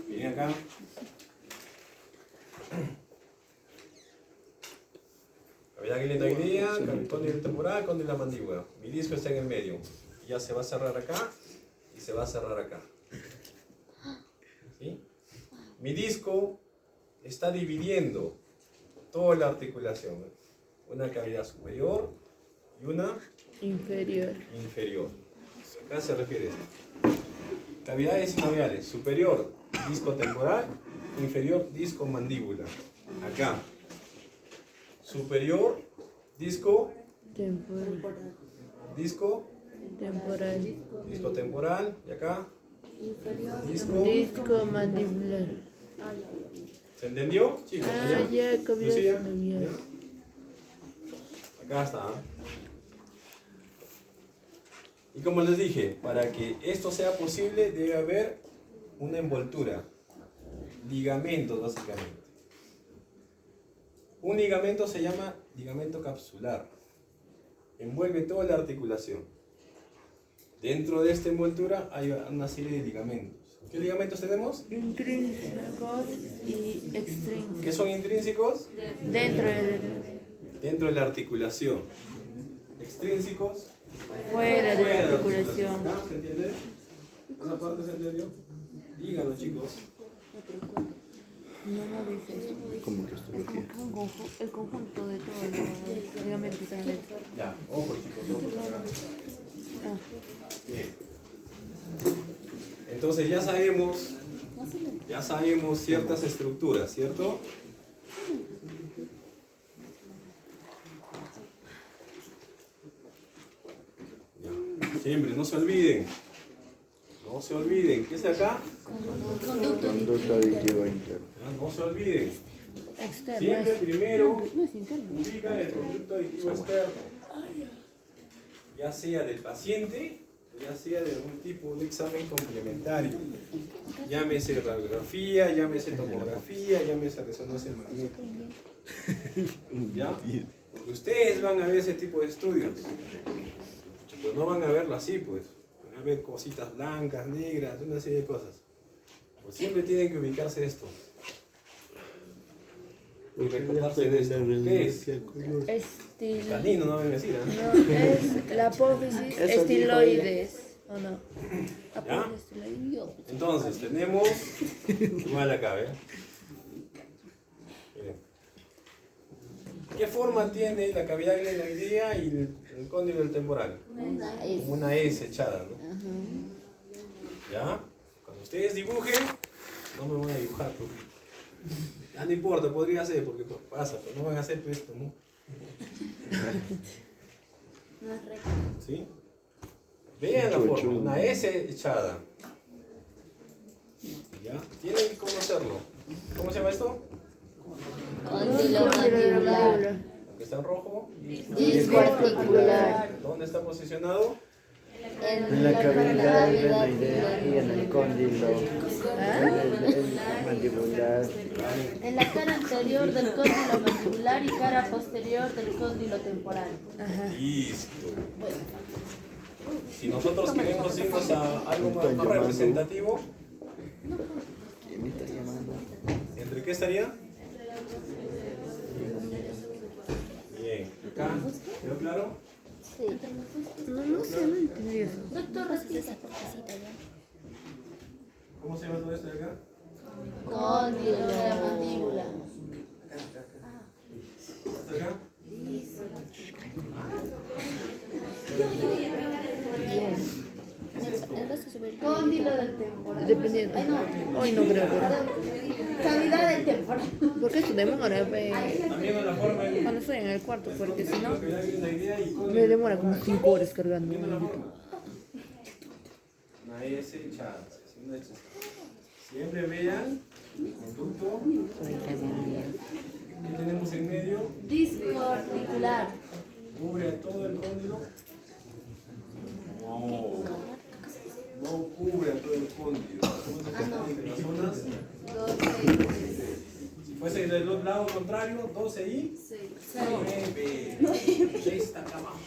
Miren acá. Cavidad glenoidea, cóndilo temporal, cóndilo la mandíbula. Mi disco está en el medio. Ya se va a cerrar acá y se va a cerrar acá. ¿Sí? Mi disco está dividiendo toda la articulación. Una cavidad superior y una Inferior. inferior. Acá se refiere a esto. Cavidades sinoviales. Superior, disco temporal. Inferior, disco mandíbula. Acá. Superior, disco, Temporal. disco, Temporal. disco temporal. Y acá, disco. Disco mandibular. ¿Se entendió, chicos? Ah, ya, Lucía, cavidad sinovial. acá está. Y como les dije, para que esto sea posible debe haber una envoltura. Ligamentos, básicamente. Un ligamento se llama ligamento capsular. Envuelve toda la articulación. Dentro de esta envoltura hay una serie de ligamentos. ¿Qué ligamentos tenemos? Intrínsecos y extrínsecos. ¿Qué son intrínsecos? Dentro del dentro de la articulación. Extrínsecos, Fuera de fuera la de articulación. ¿Ah? ¿Se entiende? ¿Esa parte se entendió? Díganlo, chicos. No dice eso. Como que estoy aquí. El conjunto de todos los ligamentos que están dentro. Ya, ojo, chicos. Ojo. Bien. Entonces ya sabemos ciertas estructuras, ¿cierto? Ya. Siempre, no se olviden. No se olviden. ¿Qué es acá? Conducto aditivo interno. Ya, no se olviden. Externo. Siempre primero No es interno. ubican el conducto aditivo externo. Ya sea del paciente, ya sea de algún tipo de examen complementario. Llámese radiografía, llámese tomografía, llámese resonancia magnética. ¿Ya? Porque ustedes van a ver ese tipo de estudios. Pues no van a verlo así, pues. Van a ver cositas blancas, negras, una serie de cosas. Pues siempre tienen que ubicarse esto. Y recordarse de esto. ¿Qué es? Canino, no me decir, ¿eh? No, es la apófisis Eso estiloides. ¿O no? ¿Ya? Apófisis estiloides. Entonces, tenemos igual acá, ¿eh? Miren. ¿Qué forma tiene la cavidad glenoidea y el cóndilo del temporal? Como una S echada, ¿no? ¿Ya? Cuando ustedes dibujen, no me voy a dibujar, porque ya no importa, podría ser, porque pues, pasa, pero no van a hacer pues, esto, ¿no? ¿Sí? Vean la forma, una S echada. ¿Ya? Tienen que conocerlo. ¿Cómo se llama esto? Cóndilo mandibular. Aunque está en rojo. Disco articular. ¿Dónde está posicionado? En la cavidad glenoidea y en el cóndilo. En el mandibular. En la cara anterior del cóndilo mandibular y cara posterior del cóndilo temporal. Listo. Si nosotros queremos irnos a algo más representativo, ¿Quién me está llamando? ¿entre qué estaría? Bien. ¿Acá? ¿Quedó claro? No sé, no entendí eso. Doctor, respira. ¿Cómo se llama todo esto de acá? Cóndilo de la mandíbula. ¿Hasta acá? Cóndilo del temporal. Dependiendo. Hoy no creo. Cavidad del temporal. Porque esto demora También en la forma de cuando estoy en el cuarto, porque si no, cavidad glenoidea y con me demora como 5 horas cargando. viendo la forma. Una S echada. Una S. Siempre vean el conducto. ¿Qué tenemos en medio? Disco articular. ¿Cubre a todo el cóndilo? No. No cubre a todo el cóndilo. Entre las zonas. 12. Si fuese del lado contrario, 12 y 9. 6 está acá abajo.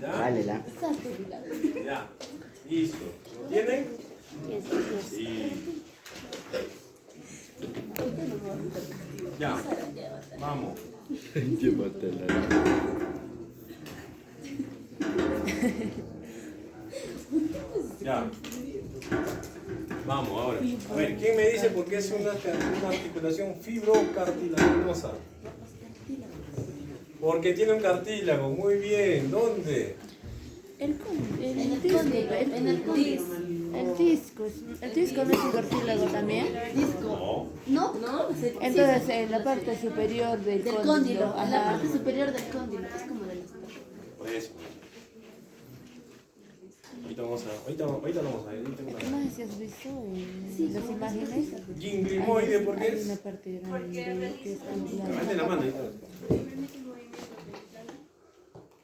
¿Ya? Jálela. Ya. Listo. ¿Lo tienen? Sí. Ya. Vamos. Llévatela. Ya. Vamos ahora. A ver, ¿quién me dice por qué es una articulación fibrocartilaginosa? Porque tiene un cartílago. Muy bien. ¿Dónde? El En el cóndilo. En el cóndilo. el disco no es un cartílago también. Disco. No. ¿No? Entonces, en la parte superior del Del cóndilo. cóndilo. En la Ajá. parte superior del cóndilo. Es como de los. Por eso. Ahorita lo vamos a ver. Ahí tengo Es que una- no sé si has visto en las imágenes. Ginglimoide, ¿por qué Hay es? una parte grande que es Levante la mano ahí.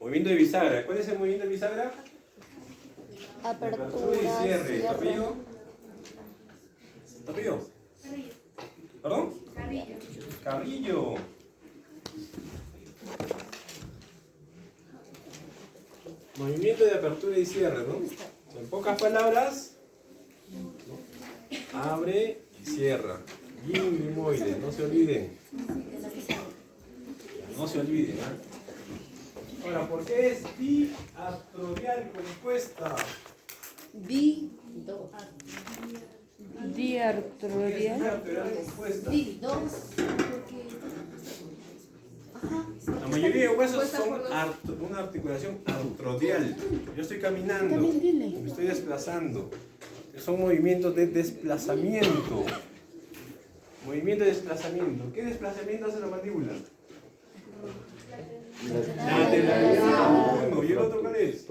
Movimiento de bisagra. ¿Cuál es el movimiento de bisagra? Apertura y cierre. ¿Tornillo? ¿Tornillo? ¿Perdón? Carrillo. Movimiento de apertura y cierre, ¿no? En pocas palabras, abre y cierra. Ginglimoide, no se olviden. No se olviden. ¿Eh? Ahora, ¿por qué es diartrodial compuesta? ¿Por qué es Diartrodial. diartrodial compuesta? Dos. La mayoría de huesos son una articulación artrodial. Yo estoy caminando, me estoy desplazando. Son movimientos de desplazamiento. Movimiento de desplazamiento. ¿Qué desplazamiento hace la mandíbula? Lateralidad. Uno. ¿Y el otro cuál es?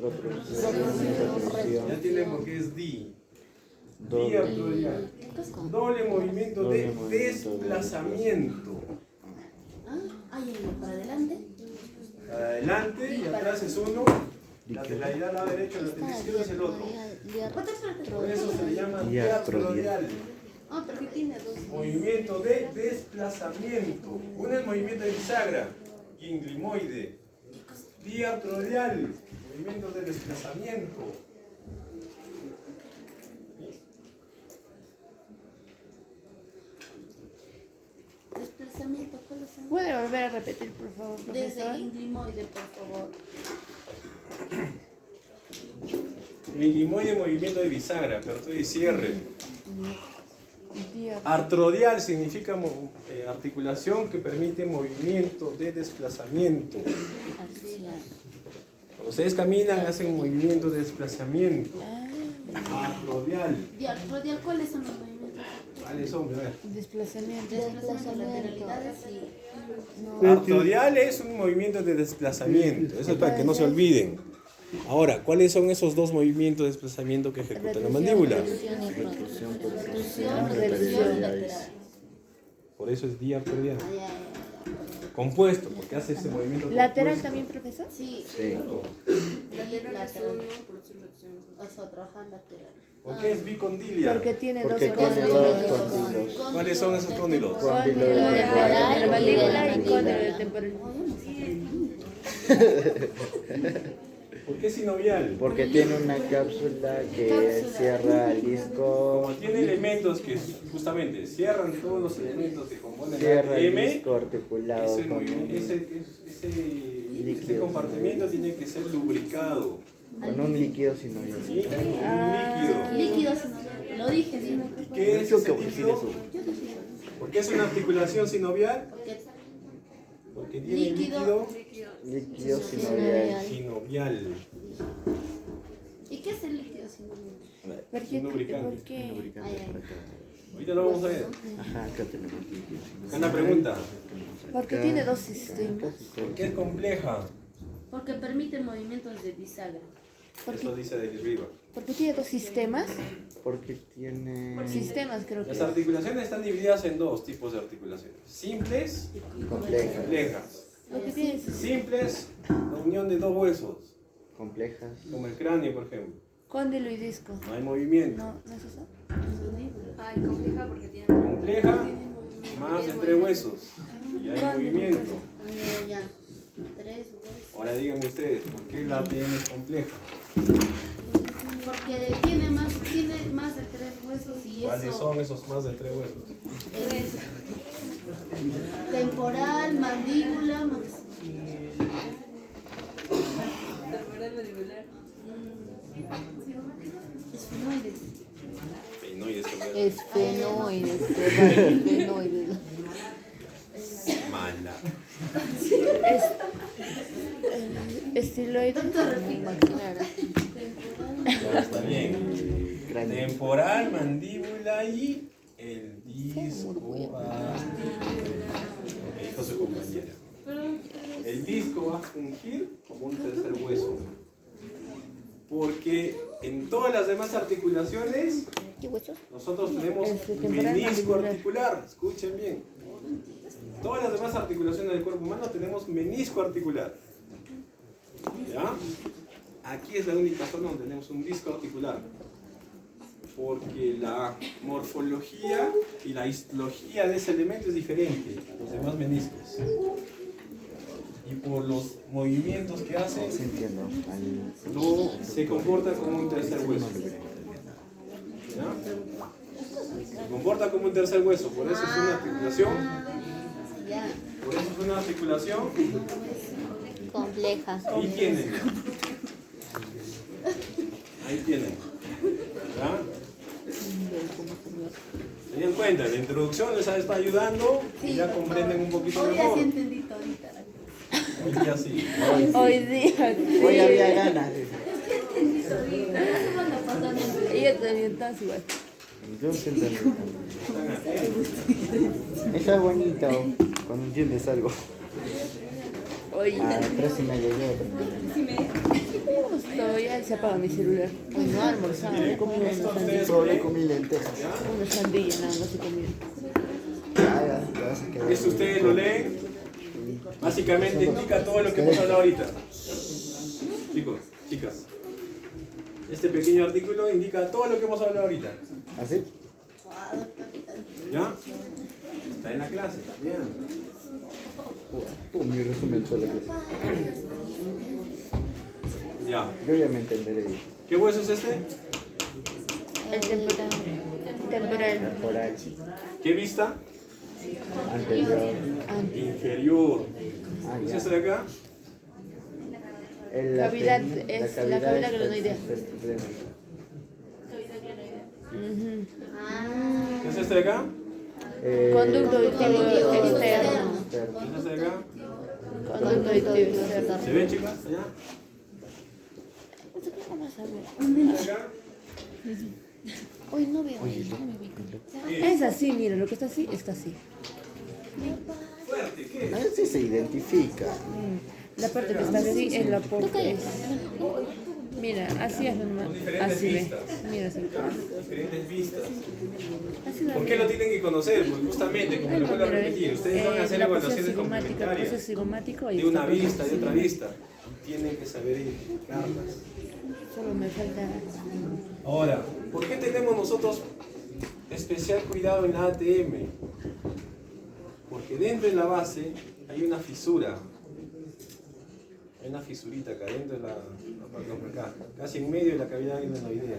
Ya tienen por qué es diartrodial. Doble movimiento de desplazamiento. Para adelante. Para adelante y atrás es uno. Lateralidad al lado derecho, el izquierdo es el otro. Por eso se le llama diartrodial. Otro que tiene dos. Movimiento de desplazamiento. Uno es movimiento de bisagra, inglimoide. Diartrodial, movimiento de desplazamiento. Desplazamiento, ¿cuáles son? ¿Puede volver a repetir, por favor, Desde profesor? el inglimoide, por favor. Inglimoide, movimiento de bisagra, apertura y cierre. Diar- Artrodial significa articulación que permite movimiento de desplazamiento. Cuando ustedes caminan, hacen movimiento de desplazamiento. Artrodial. Diartrodial, ¿cuáles son los movimientos? ¿Cuáles son? A ver. Desplazamiento. Lateralidades y... Artrodial es un movimiento de desplazamiento. Eso es para que no se olviden. Ahora, ¿cuáles son esos dos movimientos de desplazamiento que ejecuta la mandíbula? Por eso es diartrodial. Compuesto, porque hace ese movimiento ¿Lateral compuesto. también, profesor? Sí. Sí. Lateral. O sea, trabajar lateral. ¿Por qué es bicondilia? Porque tiene dos Porque tiene dos cóndilos. cóndilos. ¿Cuáles son esos cóndilos? Cóndilo de la mandíbula y cóndilo de temporal. ¿Por qué sinovial? Porque tiene una cápsula que cierra el Como disco, tiene elementos que justamente cierran todos los elementos que componen cierra la el M, disco articulado ese, con ese compartimiento tiene que ser lubricado. un líquido sinovial. ¿Sí? Un líquido. Líquidos, lo dije, sí. ¿Qué es ese líquido? ¿Por qué es una articulación sinovial? Porque tiene líquido Líquido sinovial. sinovial. ¿Y qué es el líquido sinovial? ¿Por qué? Un lubricante. ¿Por qué? Ahorita lo vamos a ver. Ajá, acá tenemos líquido Acá la pregunta. Porque tiene dos sistemas. ¿Por qué es compleja? Porque permite movimientos de bisagra. Eso dice de arriba. Porque tiene dos sistemas. Porque tiene Sistemas, creo que Las es. articulaciones están divididas en dos tipos de articulaciones. Simples y complejas. complejas. Lo que tiene es Simples, la unión de dos huesos, Complejas. como el cráneo, por ejemplo. cóndilo y disco. No hay movimiento. No, ¿no es eso? Ay, compleja porque tiene... Compleja, más de tres huesos. Y hay movimiento. Ya. 3, 2. Ahora díganme ustedes, ¿por qué la ATM es compleja? Porque tiene más de 3 huesos y ¿Cuáles eso son esos más de tres huesos? es temporal, mandíbula, esfenoides. Peinoides, Esfenoides. Esfenoides. mala. Estiloides. Maquinaria. Está bien. Temporal, mandíbula y el disco. Dijo su compañera. El disco va a fungir como un tercer hueso. Porque en todas las demás articulaciones ¿Qué huesos? nosotros tenemos temporal, menisco mandibular. articular. Escuchen bien. Todas las demás articulaciones del cuerpo humano tenemos menisco articular. ¿Ya? Aquí es la única zona donde tenemos un disco articular. Porque la morfología y la histología de ese elemento es diferente a los demás meniscos. Y por los movimientos que hace, Sí, entiendo. se comporta como un tercer hueso. ¿Ya? Se comporta como un tercer hueso, por eso es una articulación, por eso es es una articulación Compleja. y tienen. Ahí tienen. ¿Ya? Se dan cuenta, la introducción les está ayudando y ya comprenden un poquito mejor. entendí todita. Hoy día sí. Hoy día. Sí. Hoy había ganas. Ella también está igual. Yo siento Eso es bonito cuando entiendes algo. Oye, A las 3:30 yo. justo ya se apaga mi celular. Hoy no ha almorzado, he comido una sandía. Solo comí lentejas. Una sandía, nada más he comido. Ya vas a quedar. Esto ustedes lo leen. Básicamente indica todo lo que hemos hablado ahorita. Chicos, chicas. Este pequeño artículo indica todo lo que hemos hablado ahorita. ¿Así? ¿Ya? Está en la clase. Bien. Mi resumen solo que Ya. yo ya me entenderé. ¿Qué hueso es este? El temporal. Temporal. Por ahí. ¿Qué vista? Anterior. Inferior. Ah, ¿Qué es ya. esto de acá? Cavidad es la cavidad glenoidea. ¿Qué es este de acá? Conducto auditivo externo. ¿Qué es este de acá? Conducto auditivo externo. ¿Se ven, chicas? ¿Allá? ¿Eso qué vamos a ver? ¿De acá? Hoy no veo, no me veo. Es así, mira, lo que está así, está así. Fuerte, ¿qué? A ver si se identifica. La parte que está así es la parte. Mira, así es normal. Así ve. Mira así. Diferentes vistas. Así va. ¿Por qué lo tienen que conocer? Pues justamente, como lo vuelvo a repetir, ustedes van a hacer la posición evaluaciones cigomática, complementarias proceso cigomático y de una vista, de otra vista. Tienen que saber identificarlas. solo me falta. Ahora, ¿por qué tenemos nosotros especial cuidado en la ATM? Porque dentro de la base hay una fisura. Hay una fisurita acá dentro de la parte de acá, casi en medio de la cavidad glenoidea.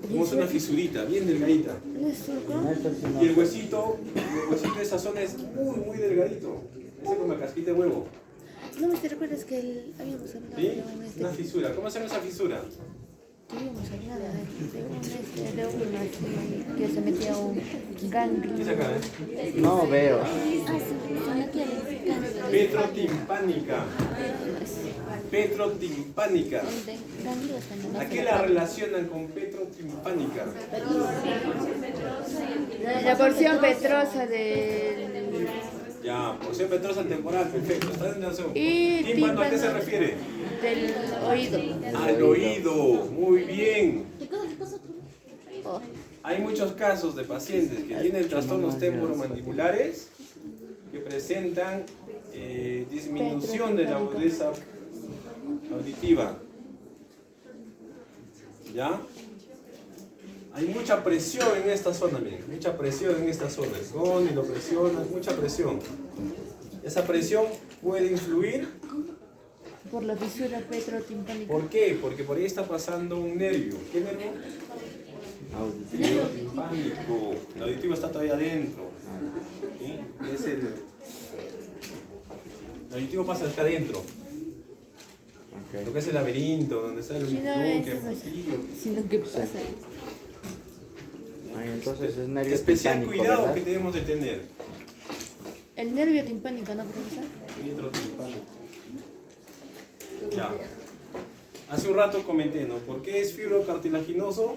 Tenemos una fisurita bien delgadita. ¿No es surco? Y el huesito de esa zona es muy, muy delgadito. Ese como casquita de huevo. No me recuerdas que habíamos hablado ¿Sí? de Una fisura. ¿Cómo se llama esa fisura? habíamos hablado De una así, que se metía un ganglio. ¿Qué es acá? No veo. Petrotimpánica. Petrotimpánica. ¿A qué la relacionan con petrotimpánica? La porción petrosa del. Ya, porción petrosa temporal, perfecto. ¿Está en la razón? Y ¿Tímpano a qué se tímpano. refiere? Del oído. Al oído. Muy bien. Hay muchos casos de pacientes que tienen trastornos temporomandibulares que presentan disminución de la agudeza auditiva. ¿Ya? Hay mucha presión en esta zona, miren, mucha presión en esta zona. El cóndilo presiona, mucha presión. Esa presión puede influir. Por la fisura petrotimpánica. ¿Por qué? Porque por ahí está pasando un nervio. ¿Qué nervio? Timpánico. El auditivo está todavía adentro. ¿Sí? Es el auditivo pasa acá adentro. Lo que es el laberinto, donde está el Si no auditivo, es vacío. sino que pasa. Ay, entonces es nervio Especial timpánico, cuidado ¿verdad? que debemos de tener. El nervio timpánico, ¿no, profesor? Petrotimpánico. Ya. Hace un rato comenté, ¿no? ¿Por qué es fibrocartilaginoso?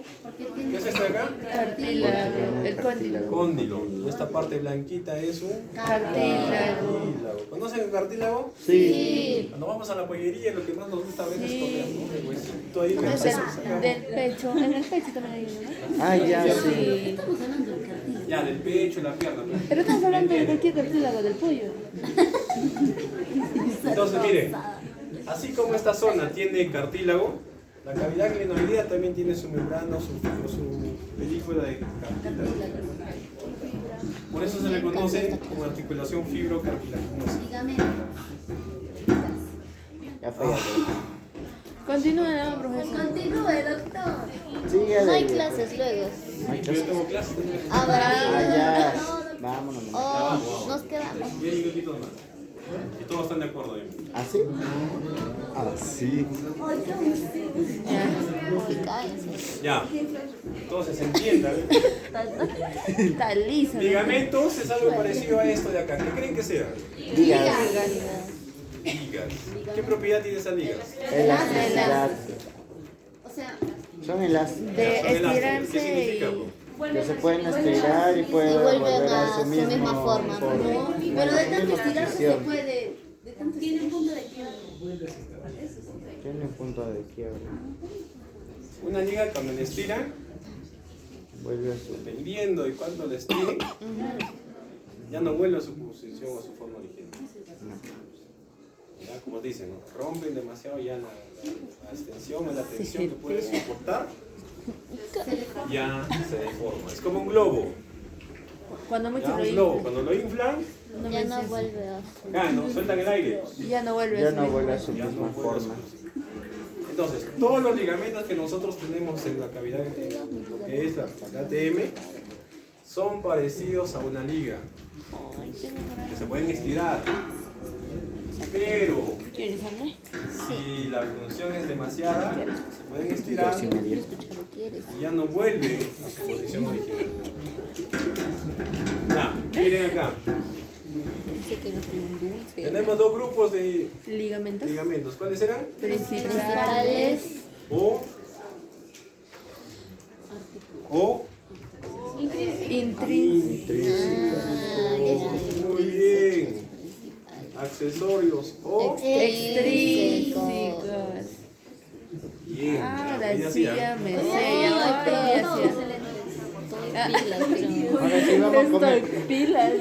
¿Qué es esto de acá? Cartílago, el cóndilo. Cóndilo. Esta parte blanquita es un Cartílago. cartílago. ¿Conocen el cartílago? Sí. Cuando vamos a la pollería, lo que más nos gusta a veces Sí. comer, ¿no? El huesito ahí que Es empezamos a sacar. del pecho. En el pecho también hay uno, ¿no? Ah, ya, sí. Sí. Ya, del pecho, la pierna. Pero estamos hablando de cualquier cartílago del pollo. Entonces, miren, así como esta zona tiene cartílago, la cavidad glenoidea también tiene su membrana, su película de cartílago. Por eso se le conoce como articulación fibrocartilaginosa. Ya fue. ya fue. Continúa, ¿no, profesor? Continúe, doctor. Síguele. No hay clases luego. No hay Yo clases. tengo clases. Ahora. Ah, ya. Vámonos. Oh, nos quedamos. 10 minutitos más. Y todos están de acuerdo ahí. ¿Así? Así. Cállense. Ya. Entonces entiendan. Está lisa. Ligamentos es algo parecido a esto de acá. ¿Qué creen que sea? Ligas. Ligas. ¿Qué propiedad tiene esas ligas? Elasticidad. Son elásticas. De Son elásticas. ¿Qué estirarse significa? y... Que se pueden estirar y Y pueden vuelven volver a a su misma forma. forma. Pero de tanto Misma estirarse se posición. puede. De tanto tiene un punto de quiebra. Tiene un punto de quiebra. Una liga cuando la estiran, Vuelve a su... dependiendo de cuánto la estiren, ya no vuelve a su posición o a su forma original. Ya, como dicen, ¿no? Rompen demasiado ya la extensión o la tensión que puede soportar, ya se deforma. Es como un globo. Cuando mucho Ya, lo un globo, inflan, cuando lo inflan, Ya no vuelve a ya, no sueltan el aire. ya no vuelve Ya a su no misma vuelve a su Ya no misma vuelve a su forma. Entonces, todos los ligamentos que nosotros tenemos en la cavidad, en lo que es la ATM, son parecidos a una liga, que se pueden estirar. Pero, ¿Quieres hambre? si la función es demasiada, se pueden estirar Sin medir. y ya no vuelve a su posición original. Ya, miren acá. Tenemos dos grupos de Ligamentos ligamentos. ¿Cuáles eran? principales. O Intrínsecos. muy bien. Accesorios o Extrínsecos. bien. Ahora Ya, sí ya, ya me sé. Ya Ahora sí vamos a comer. Estoy pilas.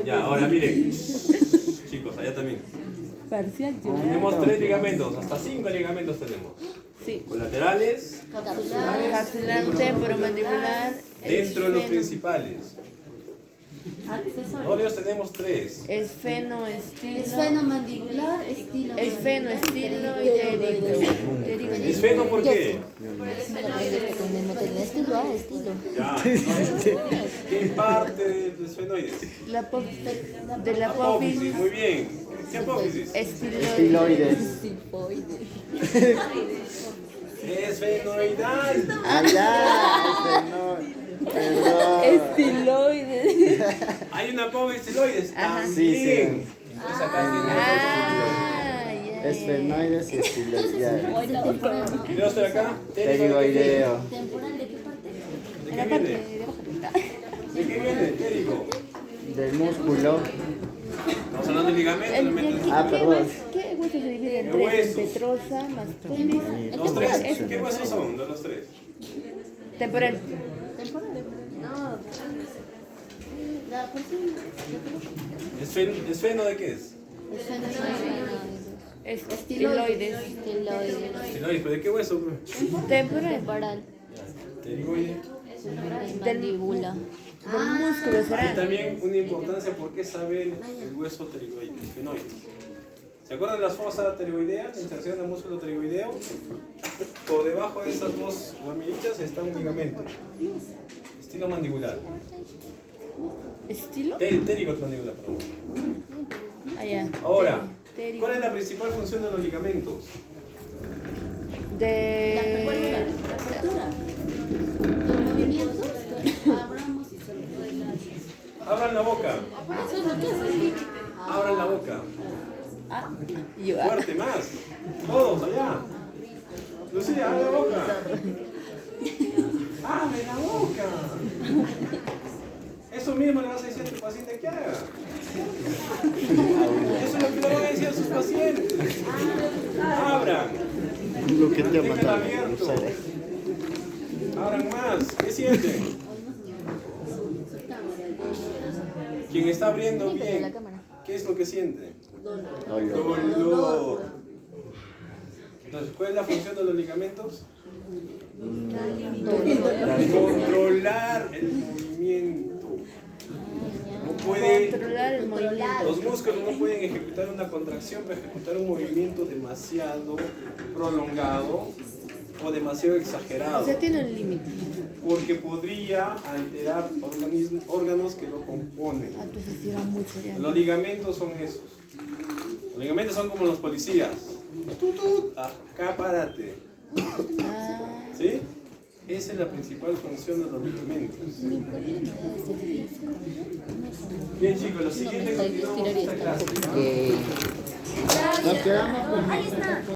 Ya, ahora miren. Chicos, allá también. Parcial, yo. Tenemos 3 ligamentos, hasta 5 ligamentos tenemos. Sí. Colaterales, Capsular, temporomandibular. dentro de los esfeno- principales. Nosotros tenemos 3. Esfenoestilo. Esfenomandibular, estilo. Esfenoestilo y derivo. ¿Esfeno por qué? Estilo a estilo. Ya. ¿Qué parte del esfenoides? La de la Apófisis, apófisis. muy bien. ¿Qué apófisis? Estiloide. Estiloides. Esfenoidal. Allá. No. Perdón. Estiloide. Hay una apófisis estiloides. Ajá. También. Sí, sí. Entonces acá Ah, Esfenoides y estiloides. Ya. tiene. ¿Quiero estar acá? Pterigoideo. ¿Temporal de qué parte? ¿De qué viene? ¿De qué viene? Térico. Del músculo. Estamos hablando de ligamentos. no metas- Ah, perdón. ¿Qué hueso se divide en ¿Qué tres? huesos? En petrosa, mastólica. Los 3. ¿Qué huesos son de los 3? Temporal. ¿Esfeno de qué es? Estiloides. Estiloides, ¿pero de qué hueso? Temporal. Temporal. Pterigoide. Mandíbula. Del músculo Hay será. también una importancia por qué saber el hueso pterigoide, esfenoide. ¿Se acuerdan de las fosas pterigoideas, la inserción del músculo pterigoideo? Por debajo de esas dos ramillitas está un ligamento. Estilo mandibular. ¿Estilo? Térico mandibular, perdón. Allá. Ahora, Térico. ¿cuál es la principal función de los ligamentos? De... Abran la boca. Abran la boca. Ah, yo. Fuerte más. Todos allá. Lucía, abre la boca. Abre la boca. Eso mismo le vas a decir a tu paciente que haga. Eso es lo que le van a decir a sus pacientes. Abran. Lo que te ha Tengan matado. abierto. Abran más. ¿Qué sienten? Quien está abriendo bien, ¿qué es lo que siente? Dolor. Entonces, ¿cuál es la función de los ligamentos? Controlar el movimiento. No puede, Controlar el movimiento. los músculos no pueden ejecutar una contracción para ejecutar un movimiento demasiado prolongado o demasiado O exagerado. sea, tiene un límite. porque podría alterar órganos que lo componen. Los ligamentos son esos. Los ligamentos son como los policías. Acá párate. ¿Sí? Esa es la principal función de los ligamentos. Bien, chicos, lo siguiente continuamos esta clase. Nos quedamos con